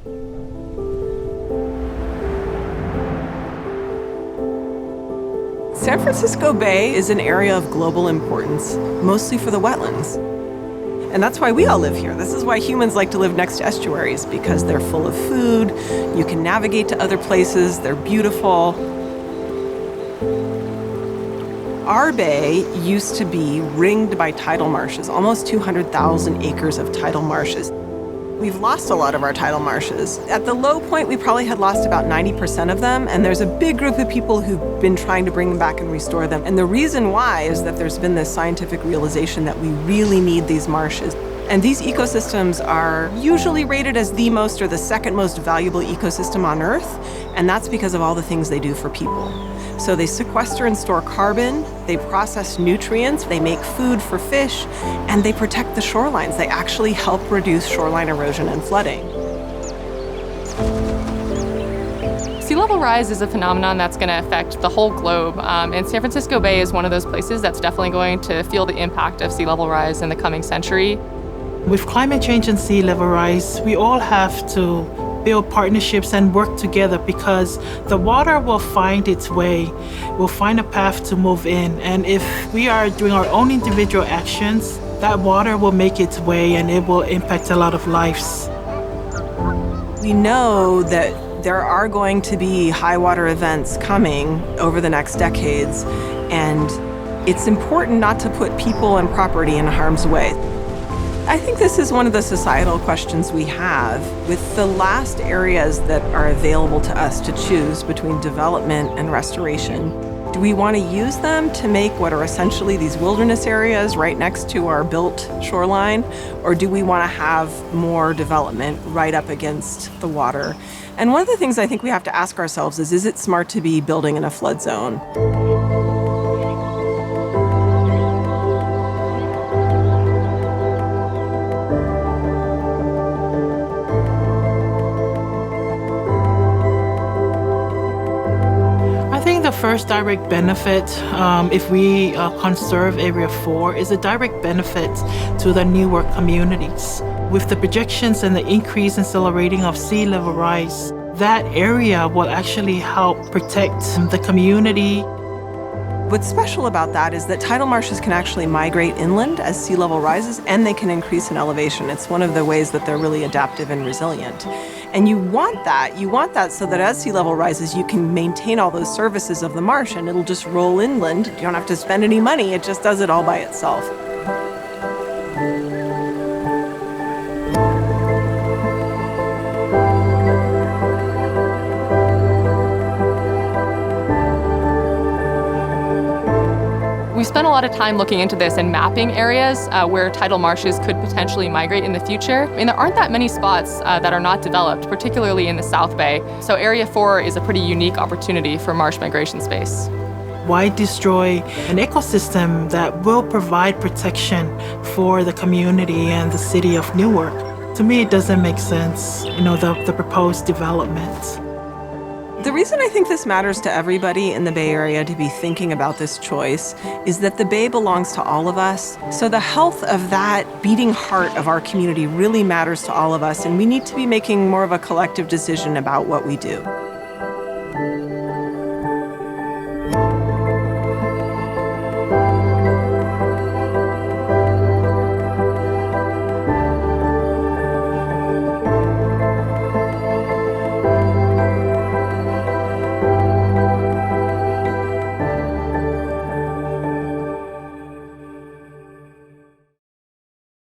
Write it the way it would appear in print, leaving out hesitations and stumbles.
San Francisco Bay is an area of global importance, mostly for the wetlands. And that's why we all live here. This is why humans like to live next to estuaries, because they're full of food, you can navigate to other places, they're beautiful. Our bay used to be ringed by tidal marshes, almost 200,000 acres of tidal marshes. We've lost a lot of our tidal marshes. At the low point, we probably had lost about 90% of them, and there's a big group of people who've been trying to bring them back and restore them. And the reason why is that there's been this scientific realization that we really need these marshes. And these ecosystems are usually rated as the most or the second most valuable ecosystem on Earth, and that's because of all the things they do for people. So they sequester and store carbon, they process nutrients, they make food for fish, and they protect the shorelines. They actually help reduce shoreline erosion and flooding. Sea level rise is a phenomenon that's going to affect the whole globe, and San Francisco Bay is one of those places that's definitely going to feel the impact of sea level rise in the coming century. With climate change and sea level rise, we all have to build partnerships and work together, because the water will find its way, will find a path to move in. And if we are doing our own individual actions, that water will make its way and it will impact a lot of lives. We know that there are going to be high water events coming over the next decades, and it's important not to put people and property in harm's way. I think this is one of the societal questions we have. With the last areas that are available to us to choose between development and restoration, do we want to use them to make what are essentially these wilderness areas right next to our built shoreline? Or do we want to have more development right up against the water? And one of the things I think we have to ask ourselves is it smart to be building in a flood zone? The first direct benefit, if we conserve Area 4, is a direct benefit to the Newark communities. With the projections and the increase in accelerating of sea level rise, that area will actually help protect the community. What's special about that is that tidal marshes can actually migrate inland as sea level rises, and they can increase in elevation. It's one of the ways that they're really adaptive and resilient. And you want that. You want that so that as sea level rises, you can maintain all those services of the marsh, and it'll just roll inland. You don't have to spend any money. It just does it all by itself. We spent a lot of time looking into this and mapping areas where tidal marshes could potentially migrate in the future. And there aren't that many spots that are not developed, particularly in the South Bay. So Area 4 is a pretty unique opportunity for marsh migration space. Why destroy an ecosystem that will provide protection for the community and the city of Newark? To me, it doesn't make sense, the proposed development. The reason I think this matters to everybody in the Bay Area to be thinking about this choice is that the Bay belongs to all of us. So the health of that beating heart of our community really matters to all of us, and we need to be making more of a collective decision about what we do.